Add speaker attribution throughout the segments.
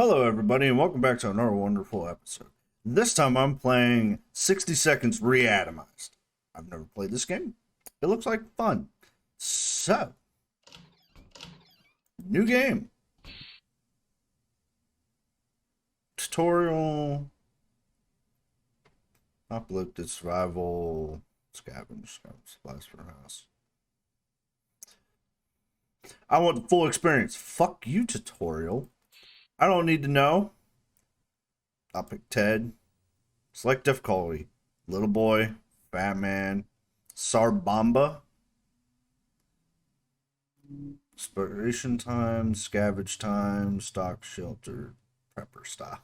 Speaker 1: Hello, everybody, and welcome back to another wonderful episode. This time I'm playing 60 Seconds Reatomized. I've never played this game. It looks like fun. So, new game. Tutorial. Uplifted survival. Scavenge. Supplies for a house. I want the full experience. Fuck you, tutorial. I don't need to know. I'll pick Ted. Select difficulty. Little boy. Fat man. Sarbamba. Exploration time. Scavenge time. Stock shelter. Prepper style.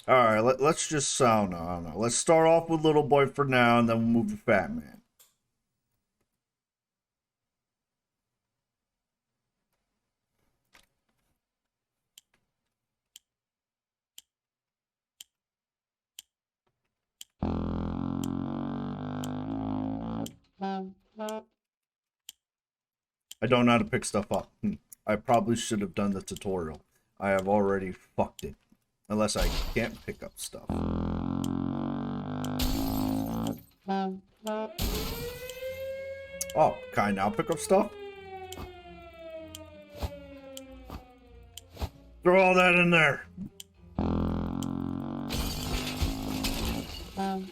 Speaker 1: Alright, let's just, I don't know. Let's start off with little boy for now, and then we'll move to fat man. I don't know how to pick stuff up. I probably should have done the tutorial. I have already fucked it. Unless I can't pick up stuff. Oh, can I now pick up stuff? Throw all that in there.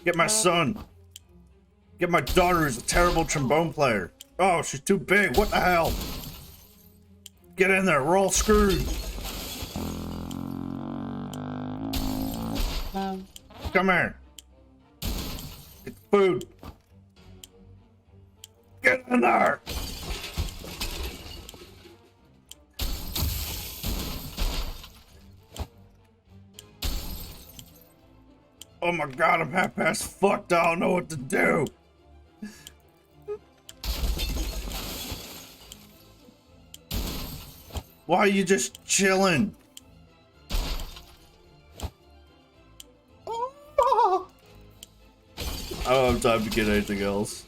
Speaker 1: Get my son. Get my daughter who's a terrible trombone player. Oh, she's too big. What the hell? Get in there. We're all screwed. Come here. Get food. Get in there. Oh my god, I'm half past fucked. I don't know what to do. Why are you just chilling? Oh. I don't have time to get anything else.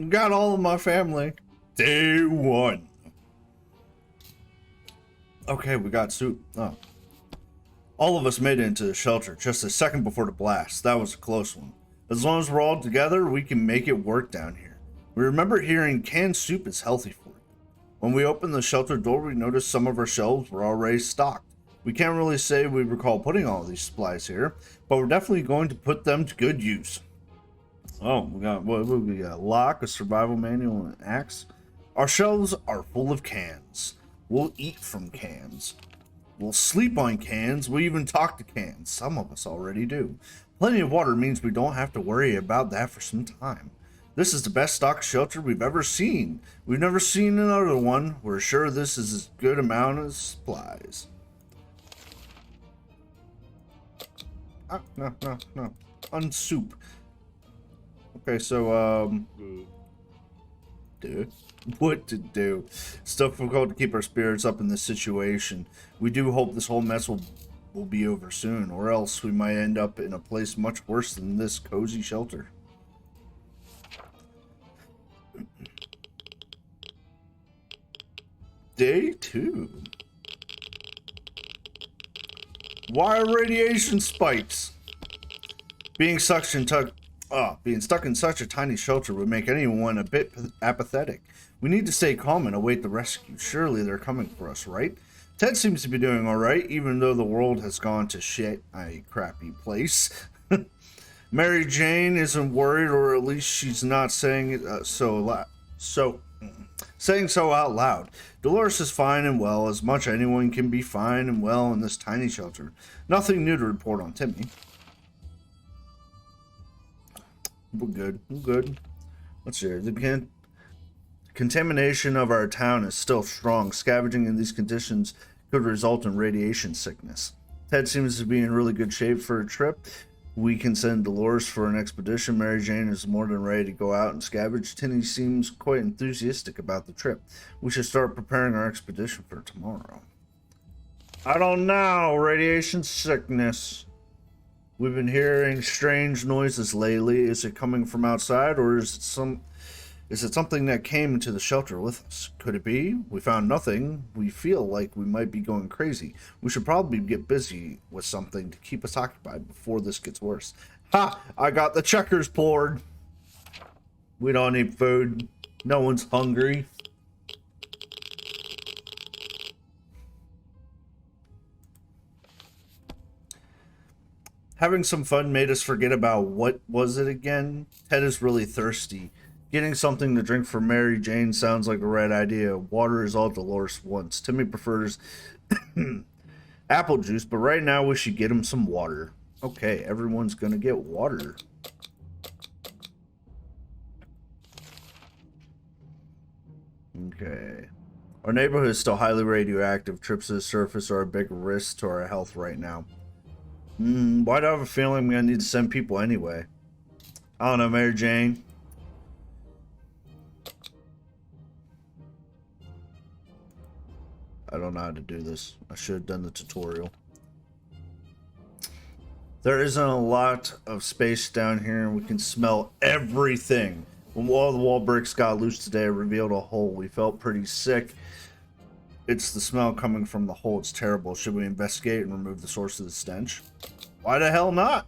Speaker 1: Got all of my family. Day one. Okay, we got soup. Oh. All of us made it into the shelter just a second before the blast. That was a close one. As long as we're all together, we can make it work down here. We remember hearing canned soup is healthy for you. When we opened the shelter door, we noticed some of our shelves were already stocked. We can't really say we recall putting all these supplies here, but we're definitely going to put them to good use. Oh, we got a lock, a survival manual, and an axe. Our shelves are full of cans. We'll eat from cans. We'll sleep on cans. We even talk to cans. Some of us already do. Plenty of water means we don't have to worry about that for some time. This is the best stock shelter we've ever seen. We've never seen another one. We're sure this is a good amount of supplies. No. Unsoup. Okay, so, what to do. It's difficult to keep our spirits up in this situation. We do hope this whole mess will be over soon, or else we might end up in a place much worse than this cozy shelter. Day 2. Why radiation spikes? Being stuck in such a tiny shelter would make anyone a bit apathetic. We need to stay calm and await the rescue. Surely they're coming for us, right? Ted seems to be doing alright, even though the world has gone to shit, a crappy place. Mary Jane isn't worried, or at least she's not saying it saying so out loud. Dolores is fine and well, as much anyone can be fine and well in this tiny shelter. Nothing new to report on Timmy. We're good. Let's see here. The contamination of our town is still strong. Scavenging in these conditions could result in radiation sickness. Ted seems to be in really good shape for a trip. We can send Dolores for an expedition. Mary Jane is more than ready to go out and scavenge. Tinny seems quite enthusiastic about the trip. We should start preparing our expedition for tomorrow. I don't know. Radiation sickness. We've been hearing strange noises lately. Is it coming from outside, or is it something that came into the shelter with us? Could it be? We found nothing. We feel like we might be going crazy. We should probably get busy with something to keep us occupied before this gets worse. Ha! I got the checkers poured. We don't need food. No one's hungry. Having some fun made us forget about what was it again? Ted is really thirsty. Getting something to drink for Mary Jane sounds like a right idea. Water is all Dolores wants. Timmy prefers apple juice, but right now we should get him some water. Okay, everyone's gonna get water. Okay. Our neighborhood is still highly radioactive. Trips to the surface are a big risk to our health right now. Why do I have a feeling I'm gonna need to send people anyway? I don't know, Mary Jane. I don't know how to do this. I should have done the tutorial. There isn't a lot of space down here, and we can smell everything. When all the wall bricks got loose today, it revealed a hole. We felt pretty sick. It's the smell coming from the hole. It's terrible. Should we investigate and remove the source of the stench? Why the hell not?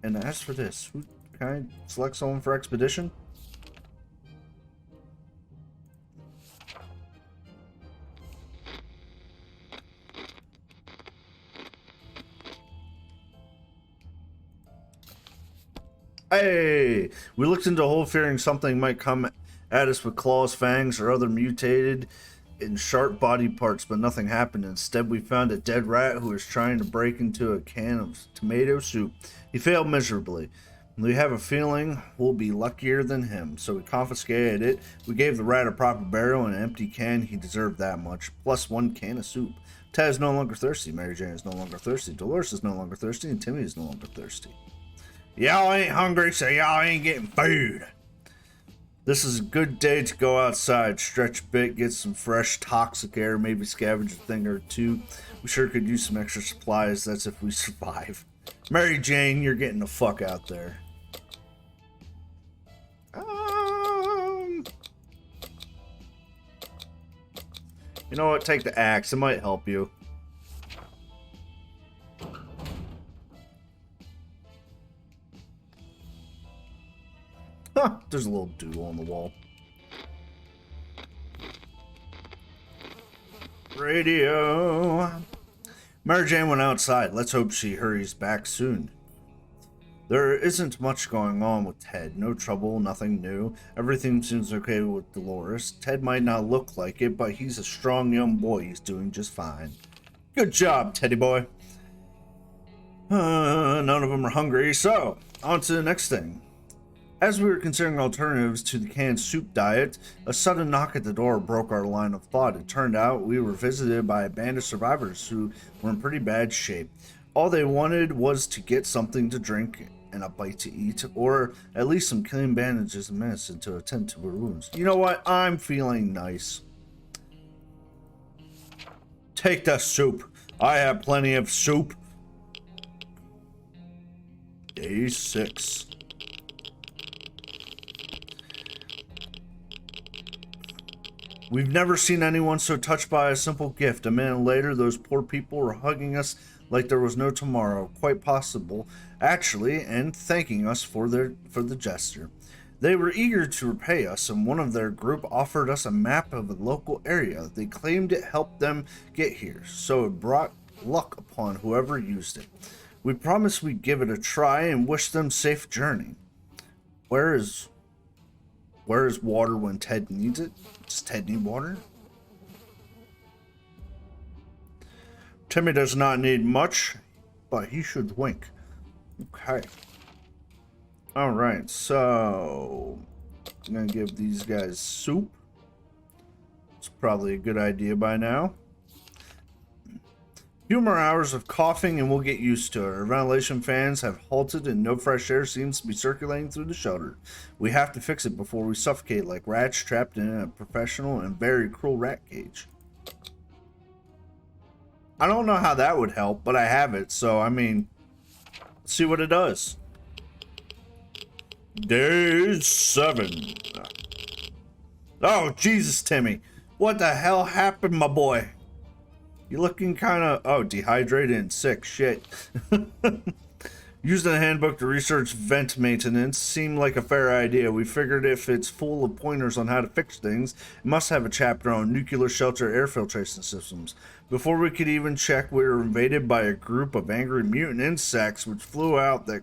Speaker 1: And as for this, who can I select someone for expedition? Hey, we looked into a hole fearing something might come at us with claws, fangs, or other mutated and sharp body parts, but nothing happened. Instead, we found a dead rat who was trying to break into a can of tomato soup. He failed miserably. We have a feeling we'll be luckier than him, so we confiscated it. We gave the rat a proper burial and an empty can. He deserved that much, plus 1 can of soup. Ted is no longer thirsty. Mary Jane is no longer thirsty. Dolores is no longer thirsty, and Timmy is no longer thirsty. Y'all ain't hungry, so y'all ain't getting food. This is a good day to go outside, stretch a bit, get some fresh toxic air, maybe scavenge a thing or two. We sure could use some extra supplies, that's if we survive. Mary Jane, you're getting the fuck out there. You know what, take the axe, it might help you. Huh, there's a little doodle on the wall. Radio. Mary Jane went outside. Let's hope she hurries back soon. There isn't much going on with Ted. No trouble, nothing new. Everything seems okay with Dolores. Ted might not look like it, but he's a strong young boy. He's doing just fine. Good job, Teddy boy. None of them are hungry, so on to the next thing. As we were considering alternatives to the canned soup diet, a sudden knock at the door broke our line of thought. It turned out we were visited by a band of survivors who were in pretty bad shape. All they wanted was to get something to drink and a bite to eat, or at least some clean bandages and medicine to attend to their wounds. You know what? I'm feeling nice. Take the soup. I have plenty of soup. Day 6. We've never seen anyone so touched by a simple gift. A minute later, those poor people were hugging us like there was no tomorrow. Quite possible, actually, and thanking us for the gesture. They were eager to repay us, and one of their group offered us a map of a local area. They claimed it helped them get here, so it brought luck upon whoever used it. We promised we'd give it a try and wish them safe journey. Where is water when Ted needs it? Does Ted need water? Timmy does not need much, but he should drink. Okay. Alright, so I'm gonna give these guys soup. It's probably a good idea by now. Few more hours of coughing and we'll get used to it. Our ventilation fans have halted and no fresh air seems to be circulating through the shelter. We have to fix it before we suffocate like rats trapped in a professional and very cruel rat cage. I don't know how that would help, but I have it, so I mean, let's see what it does. Day 7. Oh, Jesus, Timmy. What the hell happened, my boy? You're looking kind of, oh, dehydrated and sick. Shit. Using a handbook to research vent maintenance seemed like a fair idea. We figured if it's full of pointers on how to fix things, it must have a chapter on nuclear shelter air filtration systems. Before we could even check, we were invaded by a group of angry mutant insects which flew out the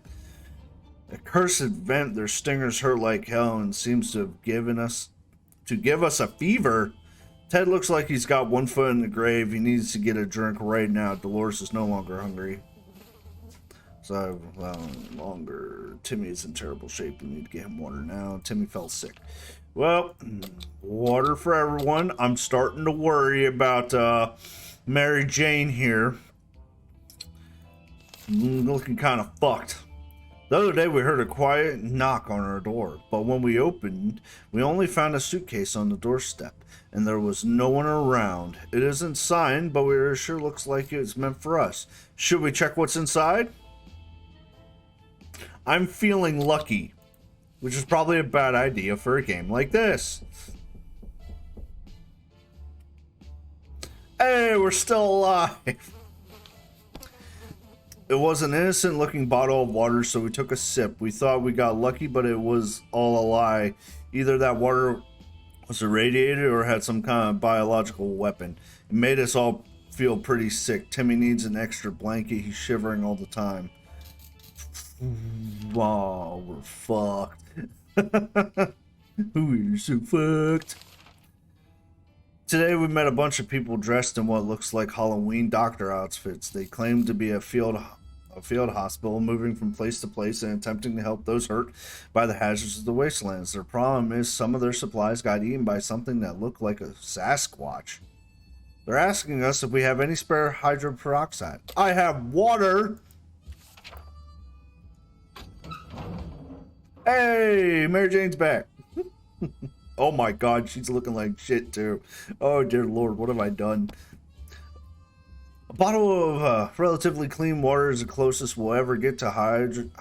Speaker 1: accursed vent. Their stingers hurt like hell and seems to have give us a fever. Ted looks like he's got one foot in the grave. He needs to get a drink right now. Dolores is no longer hungry. So, well, longer. Timmy is in terrible shape. We need to get him water now. Timmy fell sick. Well, water for everyone. I'm starting to worry about Mary Jane here. Looking kind of fucked. The other day we heard a quiet knock on our door, but when we opened, we only found a suitcase on the doorstep, and there was no one around. It isn't signed, but it sure looks like it's meant for us. Should we check what's inside? I'm feeling lucky, which is probably a bad idea for a game like this. Hey, we're still alive. It was an innocent looking bottle of water, so we took a sip. We thought we got lucky, but it was all a lie. Either that water was irradiated or had some kind of biological weapon. It made us all feel pretty sick. Timmy needs an extra blanket. He's shivering all the time. Wow, we're fucked. We're so fucked. Today we met a bunch of people dressed in what looks like Halloween doctor outfits. They claim to be a field hospital moving from place to place and attempting to help those hurt by the hazards of the wastelands. Their problem is some of their supplies got eaten by something that looked like a Sasquatch. They're asking us if we have any spare hydrogen peroxide. I have water! Hey, Mary Jane's back. Oh my god, she's looking like shit too. Oh dear lord, what have I done? A bottle of relatively clean water is the closest we'll ever get to hydrogen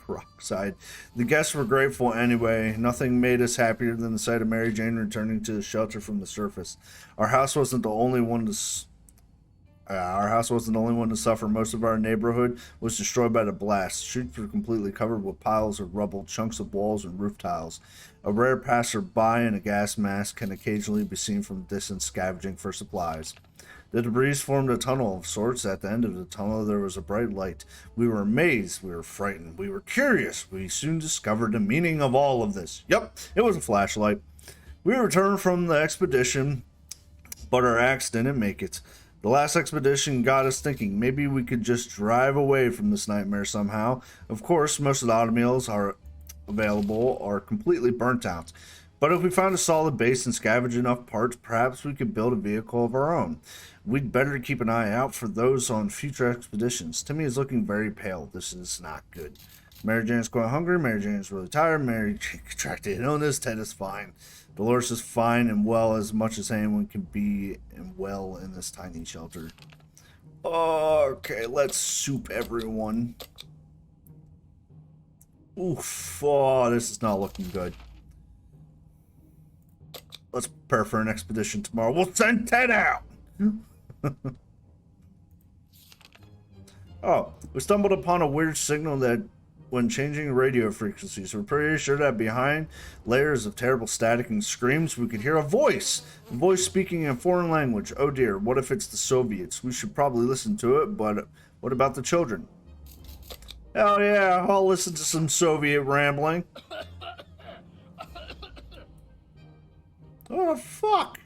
Speaker 1: peroxide. The guests were grateful anyway. Nothing made us happier than the sight of Mary Jane returning to the shelter from the surface. Our house wasn't the only one to suffer. Most of our neighborhood was destroyed by the blast. Streets were completely covered with piles of rubble, chunks of walls, and roof tiles. A rare passerby in a gas mask can occasionally be seen from a distance scavenging for supplies. The debris formed a tunnel of sorts. At the end of the tunnel, there was a bright light. We were amazed. We were frightened. We were curious. We soon discovered the meaning of all of this. Yep, it was a flashlight. We returned from the expedition, but our axe didn't make it. The last expedition got us thinking maybe we could just drive away from this nightmare somehow. Of course, most of the automobiles are available are completely burnt out. But if we found a solid base and scavenge enough parts, perhaps we could build a vehicle of our own. We'd better keep an eye out for those on future expeditions. Timmy is looking very pale. This is not good. Mary Jane's going hungry. Mary Jane's really tired. Mary Jane contracted illness. Ted is fine. Dolores is fine and well, as much as anyone can be and well in this tiny shelter. Okay, let's soup everyone. Oof. Oh, this is not looking good. Let's prepare for an expedition tomorrow. We'll send Ted out! Oh, we stumbled upon a weird signal that when changing radio frequencies, we're pretty sure that behind layers of terrible static and screams, we could hear a voice speaking in a foreign language. Oh dear, what if it's the Soviets? We should probably listen to it, but what about the children? Hell yeah, I'll listen to some Soviet rambling. Oh, fuck.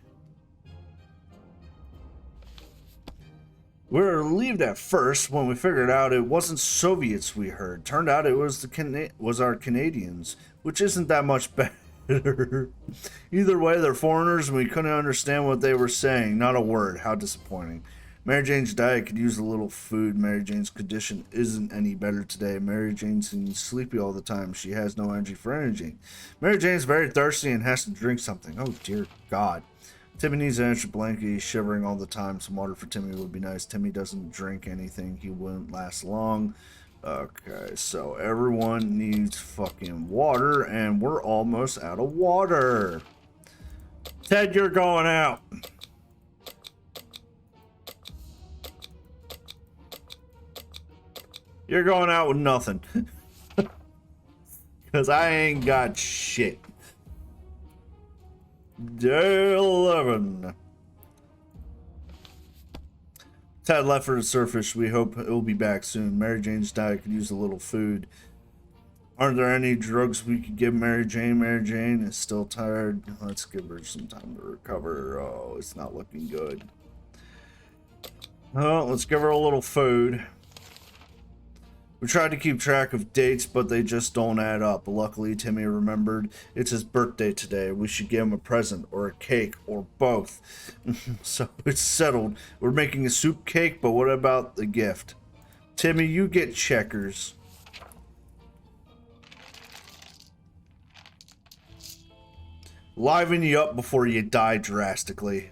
Speaker 1: We were relieved at first when we figured out it wasn't Soviets we heard. Turned out it was our Canadians, which isn't that much better. Either way, they're foreigners and we couldn't understand what they were saying. Not a word. How disappointing. Mary Jane's diet could use a little food. Mary Jane's condition isn't any better today. Mary Jane seems sleepy all the time. She has no energy for energy. Mary Jane's very thirsty and has to drink something. Oh, dear God. Timmy needs an extra blanket. He's shivering all the time. Some water for Timmy would be nice. Timmy doesn't drink anything. He wouldn't last long. Okay, so everyone needs fucking water, and we're almost out of water. Ted, you're going out. You're going out with nothing. Because I ain't got shit. Day 11. Ted left for the surface. We hope it'll be back soon. Mary Jane's diet could use a little food. Aren't there any drugs we could give Mary Jane? Mary Jane is still tired. Let's give her some time to recover. Oh, it's not looking good. Oh, let's give her a little food. We tried to keep track of dates, but they just don't add up. Luckily, Timmy remembered it's his birthday today. We should give him a present or a cake or both. So it's settled. We're making a soup cake, but what about the gift? Timmy, you get checkers. Liven you up before you die drastically.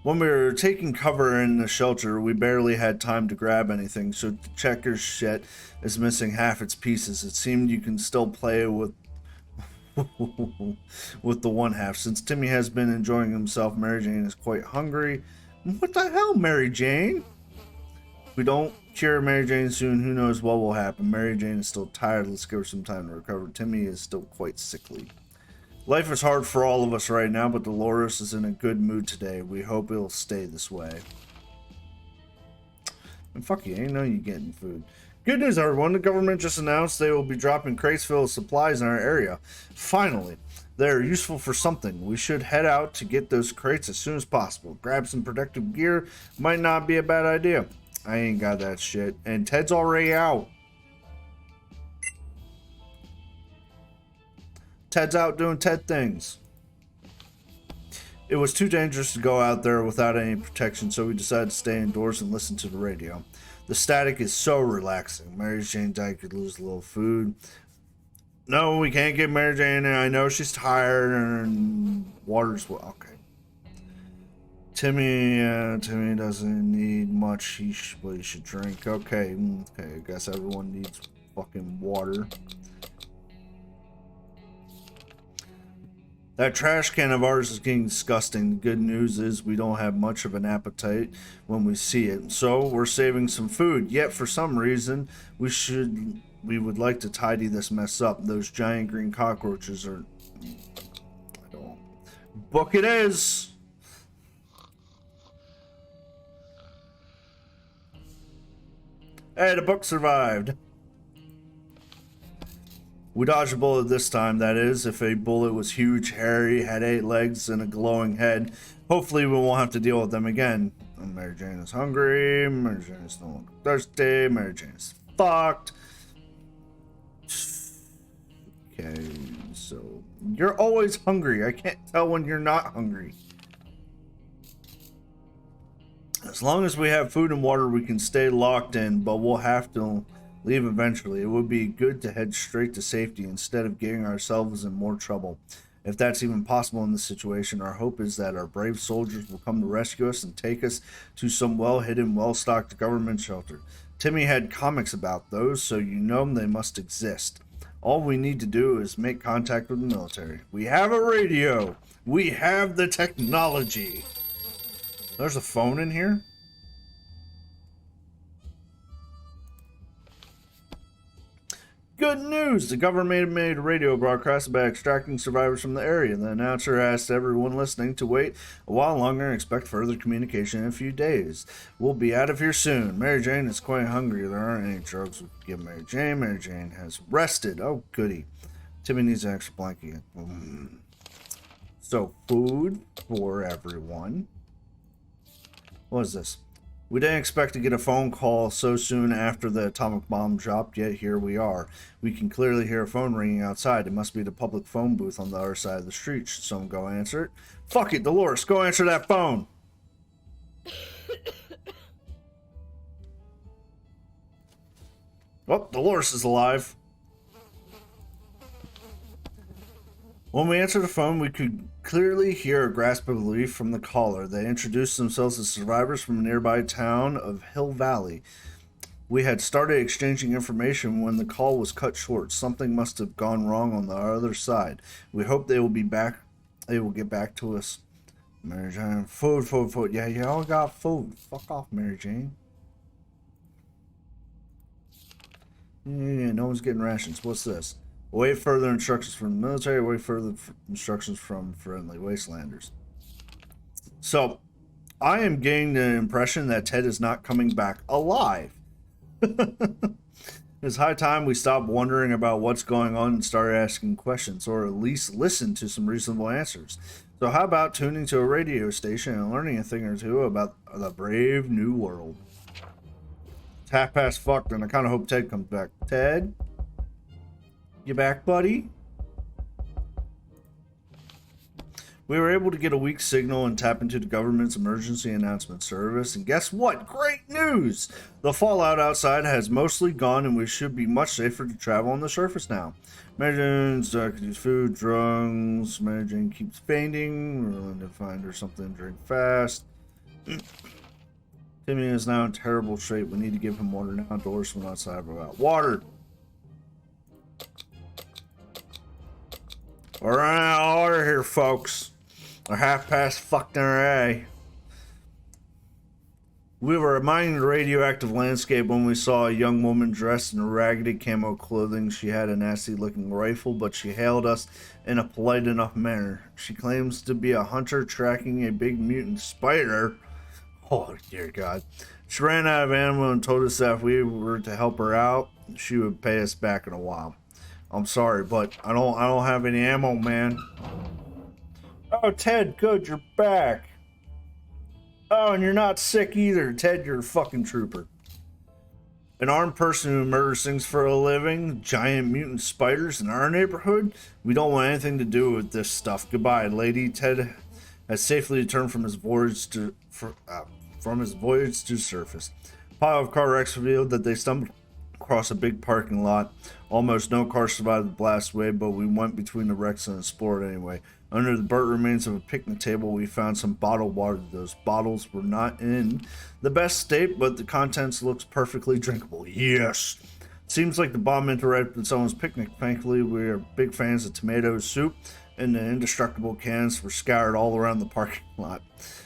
Speaker 1: When we were taking cover in the shelter, we barely had time to grab anything, so the checker's set is missing half its pieces. It seemed you can still play with with the one half. Since Timmy has been enjoying himself, Mary Jane is quite hungry. What the hell, Mary Jane? If we don't cure Mary Jane soon, who knows what will happen. Mary Jane is still tired. Let's give her some time to recover. Timmy is still quite sickly. Life is hard for all of us right now, but Dolores is in a good mood today. We hope it'll stay this way. And fuck you, ain't no you getting food. Good news, everyone. The government just announced they will be dropping crates full of supplies in our area. Finally, they're useful for something. We should head out to get those crates as soon as possible. Grab some protective gear. Might not be a bad idea. I ain't got that shit. And Ted's already out. Ted's out doing Ted things. It was too dangerous to go out there without any protection, so we decided to stay indoors and listen to the radio. The static is so relaxing. Mary Jane died could lose a little food. No, we can't get Mary Jane. I know she's tired and water's well. Okay. Timmy doesn't need much. He should drink. Okay, I guess everyone needs fucking water. That trash can of ours is getting disgusting. The good news is we don't have much of an appetite when we see it. So we're saving some food. Yet for some reason, we would like to tidy this mess up. Those giant green cockroaches are... I don't... Book it is! Hey, the book survived. We dodged a bullet this time, that is. If a bullet was huge, hairy, had 8 legs, and a glowing head, hopefully we won't have to deal with them again. Mary Jane is hungry, Mary Jane is no longer thirsty, Mary Jane is fucked. Okay, so... You're always hungry. I can't tell when you're not hungry. As long as we have food and water, we can stay locked in, but we'll have to... leave eventually. It would be good to head straight to safety instead of getting ourselves in more trouble. If that's even possible in this situation, our hope is that our brave soldiers will come to rescue us and take us to some well-hidden, well-stocked government shelter. Timmy had comics about those, so you know they must exist. All we need to do is make contact with the military. We have a radio! We have the technology! There's a phone in here? Good news! The government made a radio broadcast about extracting survivors from the area. The announcer asked everyone listening to wait a while longer and expect further communication in a few days. We'll be out of here soon. Mary Jane is quite hungry. There aren't any drugs we can give Mary Jane. Mary Jane has rested. Oh, goody. Timmy needs an extra blanket. So, food for everyone. What is this? We didn't expect to get a phone call so soon after the atomic bomb dropped, yet here we are. We can clearly hear a phone ringing outside. It must be the public phone booth on the other side of the street. Should someone go answer it? Fuck it, Dolores, go answer that phone! Oh, Dolores is alive. When we answered the phone, we could clearly hear a grasp of relief from the caller. They introduced themselves as survivors from a nearby town of Hill Valley. We had started exchanging information when the call was cut short. Something must have gone wrong on the other side. We hope they will be back. They will get back to us. Mary Jane, food. Yeah, y'all got food. Fuck off, Mary Jane. Yeah, no one's getting rations. What's this? Await further instructions from the military. Await further instructions from friendly wastelanders. So, I am getting the impression that Ted is not coming back alive. It's high time we stopped wondering about what's going on and started asking questions, or at least listen to some reasonable answers. So how about tuning to a radio station and learning a thing or two about the brave new world? It's 1:30, and I kind of hope Ted comes back. Ted? You back, buddy? We were able to get a weak signal and tap into the government's emergency announcement service, and guess what? Great news! The fallout outside has mostly gone, and we should be much safer to travel on the surface now. Mary Jane's could use food, drugs. Mary Jane keeps fainting. We're willing to find her something to drink fast. Timmy is now in terrible shape. We need to give him water now. Doors from outside about water. We're out of order here, folks. Or 1:30. We were admiring the radioactive landscape when we saw a young woman dressed in raggedy camo clothing. She had a nasty looking rifle, but she hailed us in a polite enough manner. She claims to be a hunter tracking a big mutant spider. Oh dear God. She ran out of ammo and told us that if we were to help her out, she would pay us back in a while. I'm sorry, but I don't have any ammo, man. Oh, Ted, good, you're back. Oh, and you're not sick either. Ted, you're a fucking trooper. An armed person who murders things for a living, giant mutant spiders in our neighborhood? We don't want anything to do with this stuff. Goodbye, lady. Ted has safely returned from his voyage to surface. A pile of car wrecks revealed that they stumbled across a big parking lot. Almost no car survived the blast wave, but we went between the wrecks and explored anyway. Under the burnt remains of a picnic table, we found some bottled water. Those bottles were not in the best state, but the contents looks perfectly drinkable. Yes! Seems like the bomb interrupted someone's picnic. Thankfully, we are big fans of tomato soup, and the indestructible cans were scattered all around the parking lot.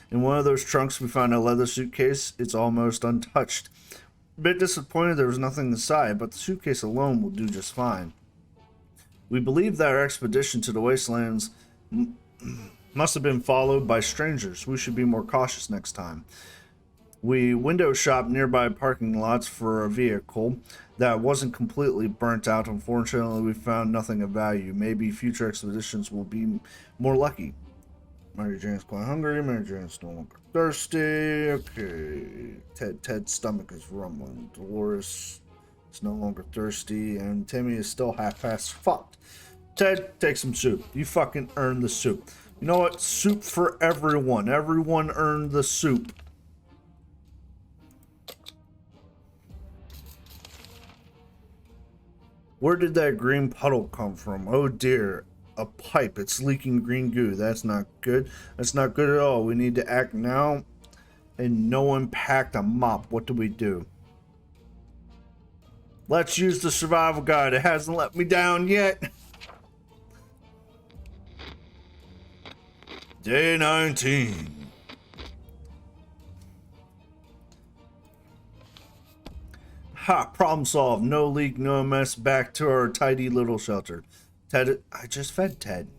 Speaker 1: In one of those trunks, we found a leather suitcase. It's almost untouched. A bit disappointed there was nothing inside, but the suitcase alone will do just fine. We believe that our expedition to the wastelands must have been followed by strangers. We should be more cautious next time. We window shopped nearby parking lots for a vehicle that wasn't completely burnt out. Unfortunately, we found nothing of value. Maybe future expeditions will be more lucky. Mary Jane's quite hungry. Mary Jane's no longer thirsty. Okay. Ted's stomach is rumbling. Dolores is no longer thirsty. And Timmy is still half-assed fucked. Ted, take some soup. You fucking earned the soup. You know what? Soup for everyone. Everyone earned the soup. Where did that green puddle come from? Oh dear. A pipe. It's leaking green goo. That's not good. That's not good at all. We need to act now. And no one packed a mop. What do we do? Let's use the survival guide. It hasn't let me down yet. Day 19. Ha! Problem solved. No leak, no mess. Back to our tidy little shelter. Ted, I just fed Ted.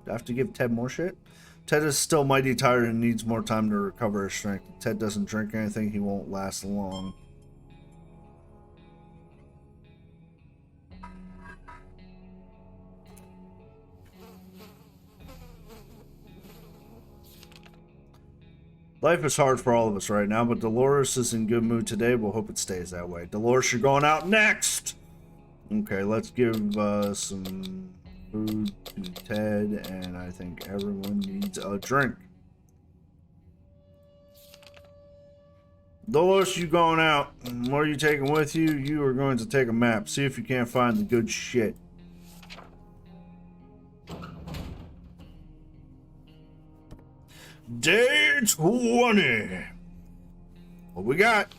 Speaker 1: Do I have to give Ted more shit? Ted is still mighty tired and needs more time to recover his strength. If Ted doesn't drink anything, he won't last long. Life is hard for all of us right now, but Dolores is in good mood today. We'll hope it stays that way. Dolores, you're going out next! Okay, let's give some food to Ted, and I think everyone needs a drink. Dolores, you going out. What are you taking with you? You are going to take a map. See if you can't find the good shit. Day 20. What we got?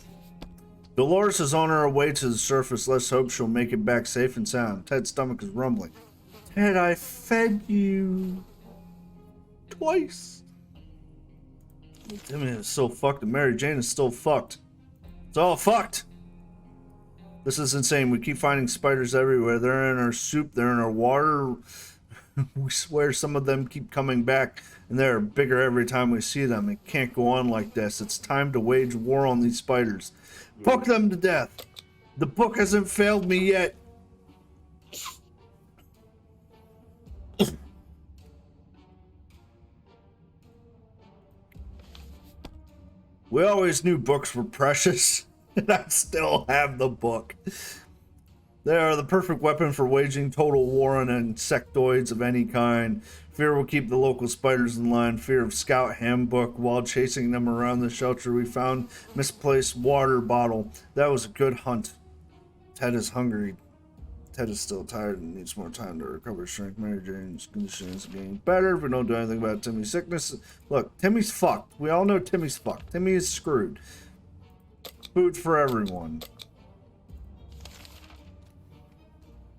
Speaker 1: Dolores is on her way to the surface. Let's hope she'll make it back safe and sound. Ted's stomach is rumbling. Ted, I fed you twice. Timmy is so fucked and Mary Jane is still fucked. It's all fucked. This is insane. We keep finding spiders everywhere. They're in our soup. They're in our water. We swear some of them keep coming back, and they're bigger every time we see them. It can't go on like this. It's time to wage war on these spiders. Poke them to death. The book hasn't failed me yet. We always knew books were precious, and I still have the book. They are the perfect weapon for waging total war on insectoids of any kind. Fear will keep the local spiders in line. Fear of Scout Handbook. While chasing them around the shelter, we found misplaced water bottle. That was a good hunt. Ted is hungry. Ted is still tired and needs more time to recover strength. Mary Jane's condition is getting better if we don't do anything about Timmy's sickness. Look, Timmy's fucked. We all know Timmy's fucked. Timmy is screwed. Food for everyone.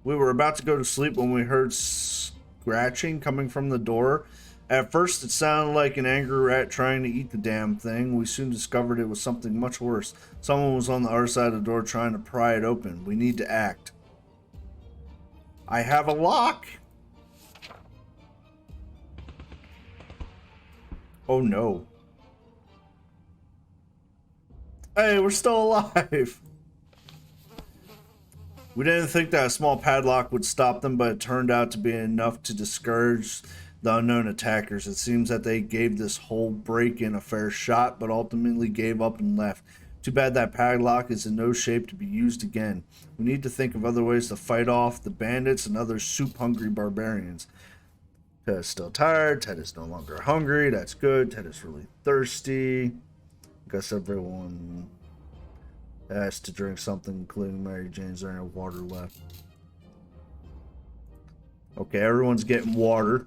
Speaker 1: We were about to go to sleep when we heard scratching coming from the door. At first, it sounded like an angry rat trying to eat the damn thing. We soon discovered it was something much worse. Someone was on the other side of the door trying to pry it open. We need to act. I have a lock. Oh no. Hey, we're still alive. We didn't think that a small padlock would stop them, but it turned out to be enough to discourage the unknown attackers. It seems that they gave this whole break-in a fair shot, but ultimately gave up and left. Too bad that padlock is in no shape to be used again. We need to think of other ways to fight off the bandits and other soup-hungry barbarians. Ted is still tired. Ted is no longer hungry. That's good. Ted is really thirsty. Guess everyone has to drink something, including Mary Jane's. There ain't no water left. Okay, everyone's getting water.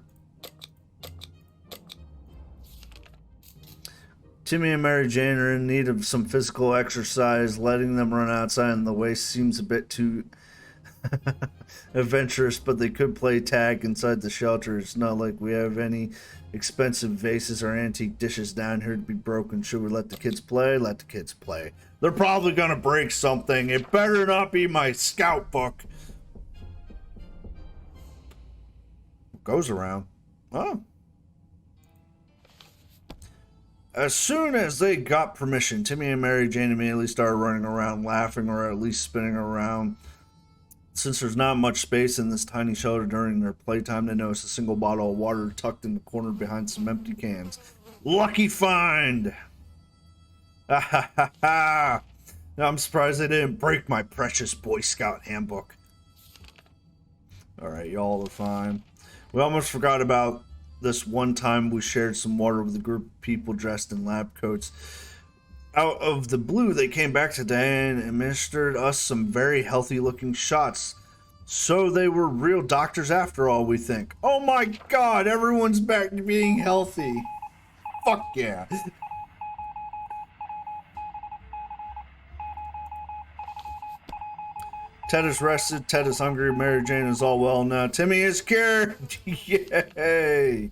Speaker 1: Timmy and Mary Jane are in need of some physical exercise. Letting them run outside in the waste seems a bit too adventurous, but they could play tag inside the shelter. It's not like we have any expensive vases or antique dishes down here to be broken. Should we let the kids play? Let the kids play. They're probably gonna break something. It better not be my scout book. What goes around? Oh. As soon as they got permission, Timmy and Mary Jane immediately started running around, laughing, or at least spinning around. Since there's not much space in this tiny shelter during their playtime, they noticed a single bottle of water tucked in the corner behind some empty cans. Lucky find! Ha ha ha ha! I'm surprised they didn't break my precious Boy Scout handbook. Alright, y'all are fine. We almost forgot about this one time we shared some water with a group of people dressed in lab coats. Out of the blue, they came back today and administered us some very healthy looking shots. So they were real doctors after all, we think. Oh my god, everyone's back to being healthy. Fuck yeah. Ted is rested, Ted is hungry, Mary Jane is all well now. Timmy is cured! Yay!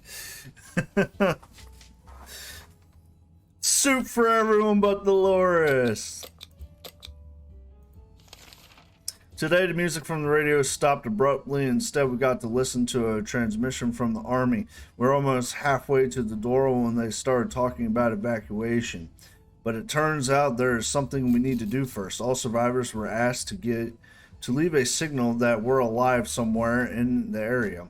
Speaker 1: Soup for everyone but Dolores! Today the music from the radio stopped abruptly. Instead we got to listen to a transmission from the army. We're almost halfway to the door when they started talking about evacuation. But it turns out there is something we need to do first. All survivors were asked to leave a signal that we're alive somewhere in the area.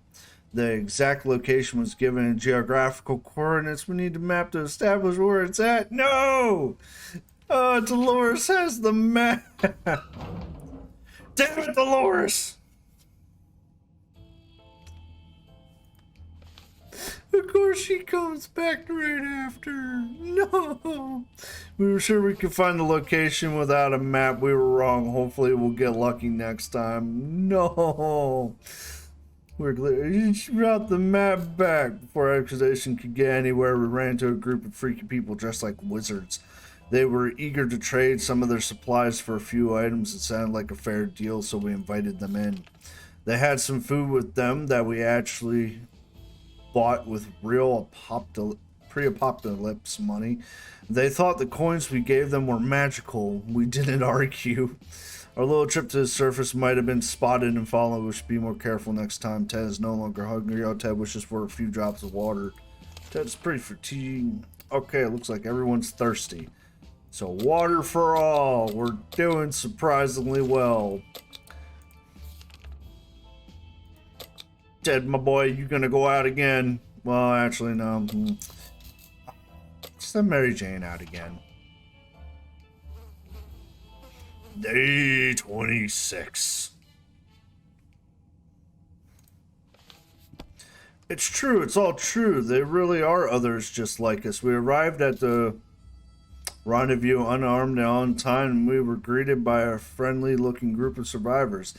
Speaker 1: The exact location was given in geographical coordinates. We need to map to establish where it's at. No! Oh, Dolores has the map. Damn it, Dolores! Of course she comes back right after. No. We were sure we could find the location without a map. We were wrong. Hopefully we'll get lucky next time. No. We're glad she brought the map back. Before our expedition could get anywhere, we ran into a group of freaky people dressed like wizards. They were eager to trade some of their supplies for a few items. It sounded like a fair deal, so we invited them in. They had some food with them that we actually bought with real pre-apocalypse money. They thought the coins we gave them were magical. We didn't argue. Our little trip to the surface might have been spotted and followed. We should be more careful next time. Ted is no longer hungry. Oh, Ted wishes for a few drops of water. Ted's pretty fatigued. Okay, it looks like everyone's thirsty. So water for all. We're doing surprisingly well. Ted, my boy, you gonna go out again? Well, actually, no. Send Mary Jane out again. Day 26. It's true. It's all true. There really are others just like us. We arrived at the rendezvous unarmed and on time, and we were greeted by a friendly-looking group of survivors.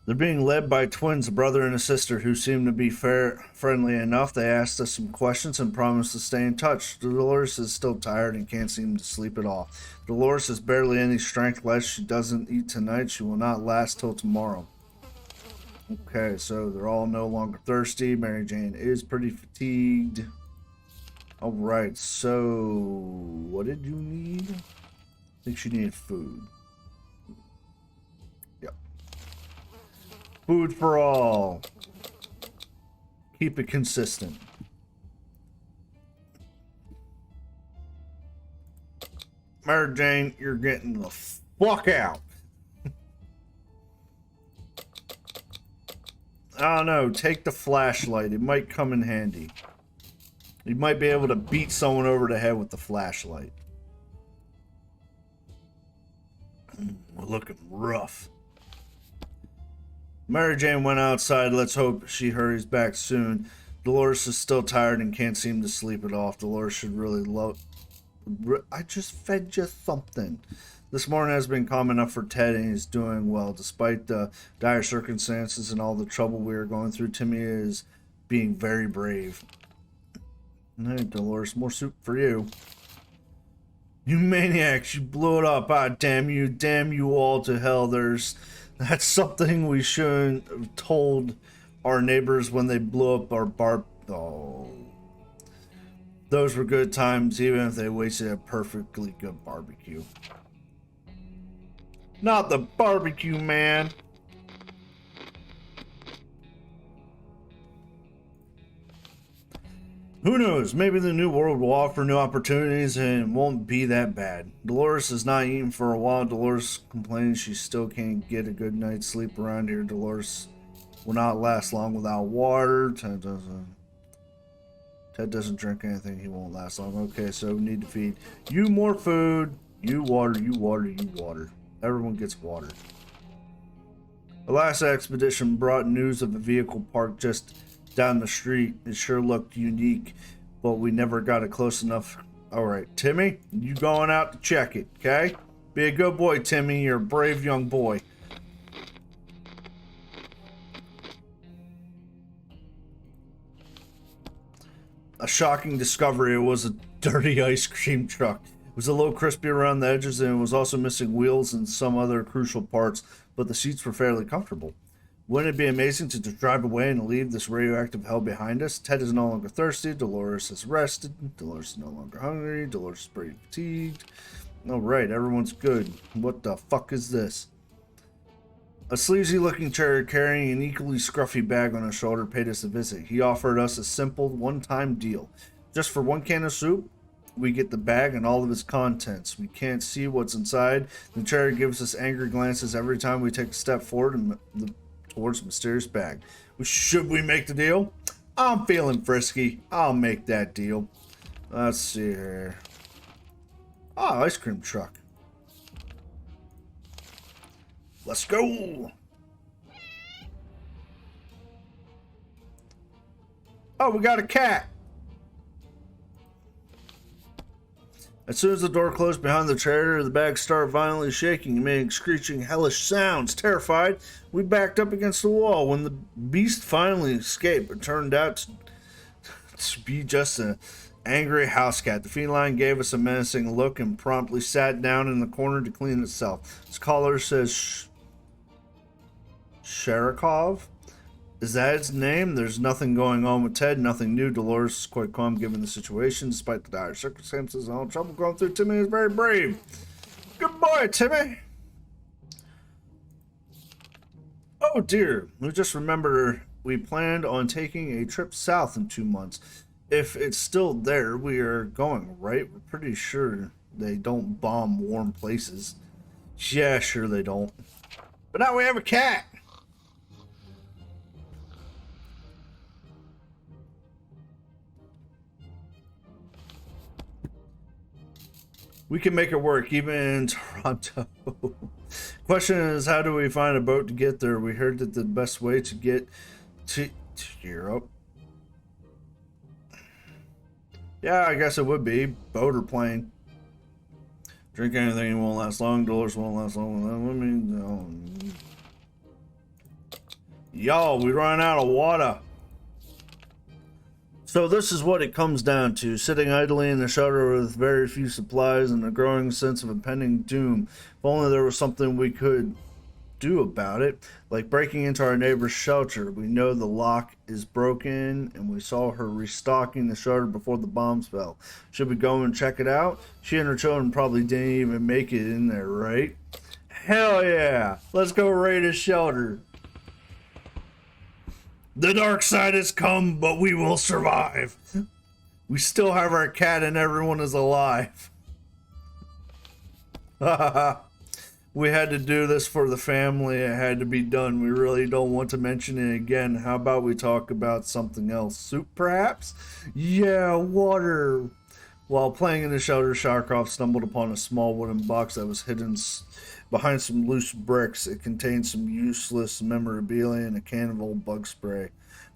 Speaker 1: They're being led by twins, a brother and a sister, who seem to be friendly enough. They asked us some questions and promised to stay in touch. Dolores is still tired and can't seem to sleep at all. Dolores has barely any strength left. She doesn't eat tonight. She will not last till tomorrow. Okay, so they're all no longer thirsty. Mary Jane is pretty fatigued. Alright, so what did you need? I think she needed food. Food for all. Keep it consistent. Mary Jane, you're getting the fuck out. I don't know. Take the flashlight. It might come in handy. You might be able to beat someone over the head with the flashlight. We're looking rough. Mary Jane went outside. Let's hope she hurries back soon. Dolores is still tired and can't seem to sleep it off. Dolores should really love... I just fed you something. This morning has been calm enough for Ted, and he's doing well. Despite the dire circumstances and all the trouble we are going through, Timmy is being very brave. Hey, Dolores, more soup for you. You maniacs, you blew it up. Ah, damn you all to hell. That's something we shouldn't have told our neighbors when they blew up our Oh. Those were good times, even if they wasted a perfectly good barbecue. Not the barbecue, man. Who knows? Maybe the new world will offer new opportunities and it won't be that bad. Dolores has not eaten for a while. Dolores complains she still can't get a good night's sleep around here. Dolores will not last long without water. Ted doesn't drink anything. He won't last long. Okay, so we need to feed you more food. You water, you water, you water. Everyone gets water. The last expedition brought news of a vehicle parked just down the street. It sure looked unique, but we never got it close enough. All right, Timmy, you going out to check it, okay? Be a good boy, Timmy. You're a brave young boy. A shocking discovery. It was a dirty ice cream truck. It was a little crispy around the edges, and it was also missing wheels and some other crucial parts, but the seats were fairly comfortable. Wouldn't it be amazing to just drive away and leave this radioactive hell behind us? Ted is no longer thirsty. Dolores has rested. Dolores is no longer hungry. Dolores is pretty fatigued. Alright, everyone's good. What the fuck is this? A sleazy looking cherry carrying an equally scruffy bag on his shoulder paid us a visit. He offered us a simple one-time deal. Just for one can of soup, we get the bag and all of its contents. We can't see what's inside. The cherry gives us angry glances every time we take a step forward and towards the mysterious bag. Should we make the deal? I'm feeling frisky. I'll make that deal. Let's see here. Ah, ice cream truck. Let's go. Oh, we got a cat. As soon as the door closed behind the trader, the bag started violently shaking and making screeching, hellish sounds. Terrified, we backed up against the wall. When the beast finally escaped, it turned out to be just an angry house cat. The feline gave us a menacing look and promptly sat down in the corner to clean itself. Its collar says Sharikov. Is that its name? There's nothing going on with Ted, nothing new. Dolores is quite calm given the situation, despite the dire circumstances and all the trouble going through. Timmy is very brave. Good boy, Timmy. Oh dear, we just remembered we planned on taking a trip south in 2 months. If it's still there, we are going, right? We're pretty sure they don't bomb warm places. Yeah, sure they don't. But now we have a cat. We can make it work, even in Toronto. Question is, how do we find a boat to get there? We heard that the best way to get to Europe. Yeah, I guess it would be boat or plane. Drink anything, it won't last long. Dollars won't last long. I mean, no. Y'all, we run out of water. So this is what it comes down to. Sitting idly in the shelter with very few supplies and a growing sense of impending doom. If only there was something we could do about it, like breaking into our neighbor's shelter. We know the lock is broken and we saw her restocking the shelter before the bombs fell. Should we go and check it out? She and her children probably didn't even make it in there, right? Hell yeah! Let's go raid a shelter. The dark side has come, but we will survive. We still have our cat and everyone is alive. We had to do this for the family. It had to be done. We really don't want to mention it again. How about we talk about something else? Soup, perhaps? Yeah, water. While playing in the shelter, Sharkov stumbled upon a small wooden box that was hidden behind some loose bricks. It contained some useless memorabilia and a can of old bug spray.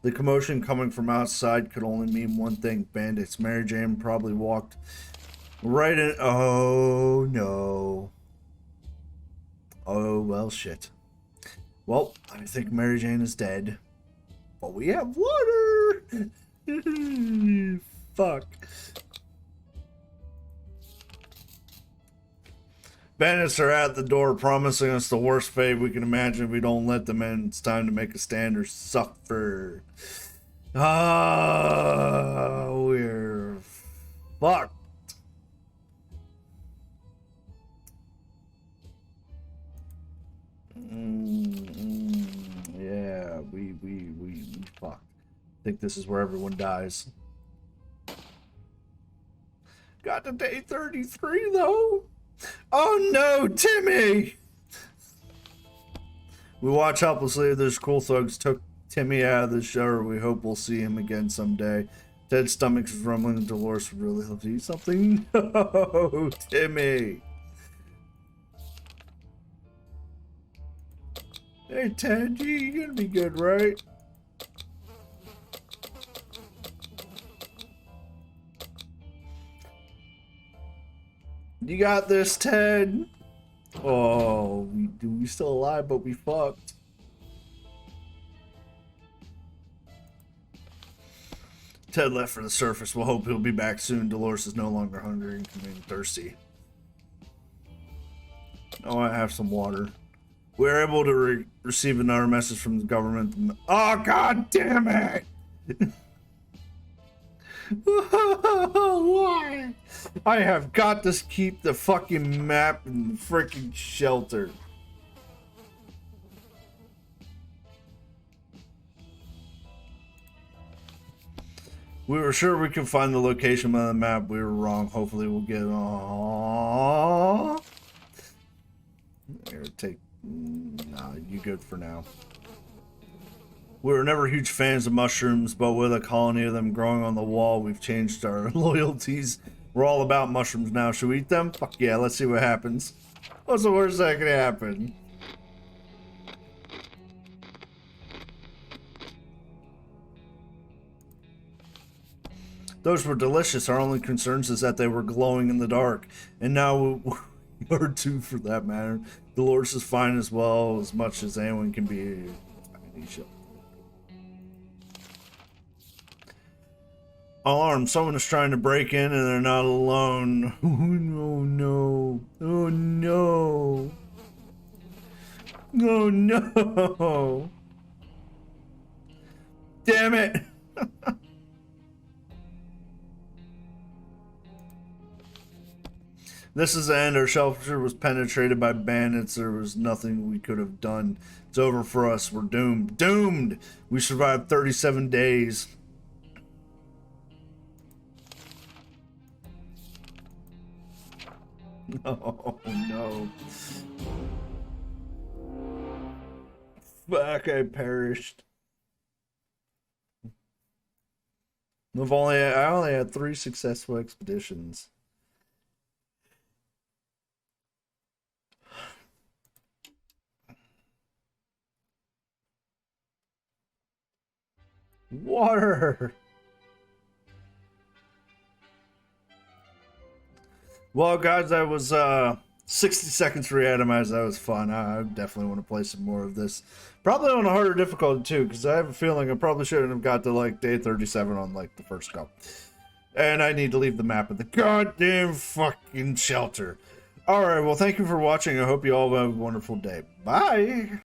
Speaker 1: The commotion coming from outside could only mean one thing: bandits. Mary Jane probably walked right in. Oh no. Oh well, shit. Well, I think Mary Jane is dead. But we have water! Fuck. Bandits are at the door, promising us the worst fate we can imagine if we don't let them in. It's time to make a stand or suffer. We're fucked. Yeah, we fucked. I think this is where everyone dies. Got to day 33 though. Oh no, Timmy! We watch helplessly as those cool thugs took Timmy out of the shower. We hope we'll see him again someday. Ted's stomach's rumbling and Dolores would really love to eat something. No, Timmy! Hey Ted, you gonna be good, right? You got this, Ted. Oh, we still alive, but we fucked. Ted left for the surface. We'll hope he'll be back soon. Dolores is no longer hungry and thirsty. Oh, I have some water. We were able to receive another message from the government. Oh, god damn it! Why? I have got to keep the fucking map in the freaking shelter. We were sure we could find the location on the map. We were wrong. Hopefully we'll get it. Aww. Here, take. Nah, you good for now. We were never huge fans of mushrooms, but with a colony of them growing on the wall, we've changed our loyalties. We're all about mushrooms now. Should we eat them? Fuck yeah, let's see what happens. What's the worst that could happen? Those were delicious. Our only concerns is that they were glowing in the dark. And now we are too, for that matter. Dolores is fine as well, as much as anyone can be. Alarm, someone is trying to break in and they're not alone. Oh no. Oh no. Oh no. Damn it. This is the end. Our shelter was penetrated by bandits. There was nothing we could have done. It's over for us. We're doomed. Doomed! We survived 37 days. Oh no. Fuck, I perished. I only had 3 successful expeditions. Water. Well, guys, that was 60 seconds Reatomized. That was fun. I definitely want to play some more of this. Probably on a harder difficulty too, because I have a feeling I probably shouldn't have got to like day 37 on like the first go. And I need to leave the map of the goddamn fucking shelter. Alright, well, thank you for watching. I hope you all have a wonderful day. Bye!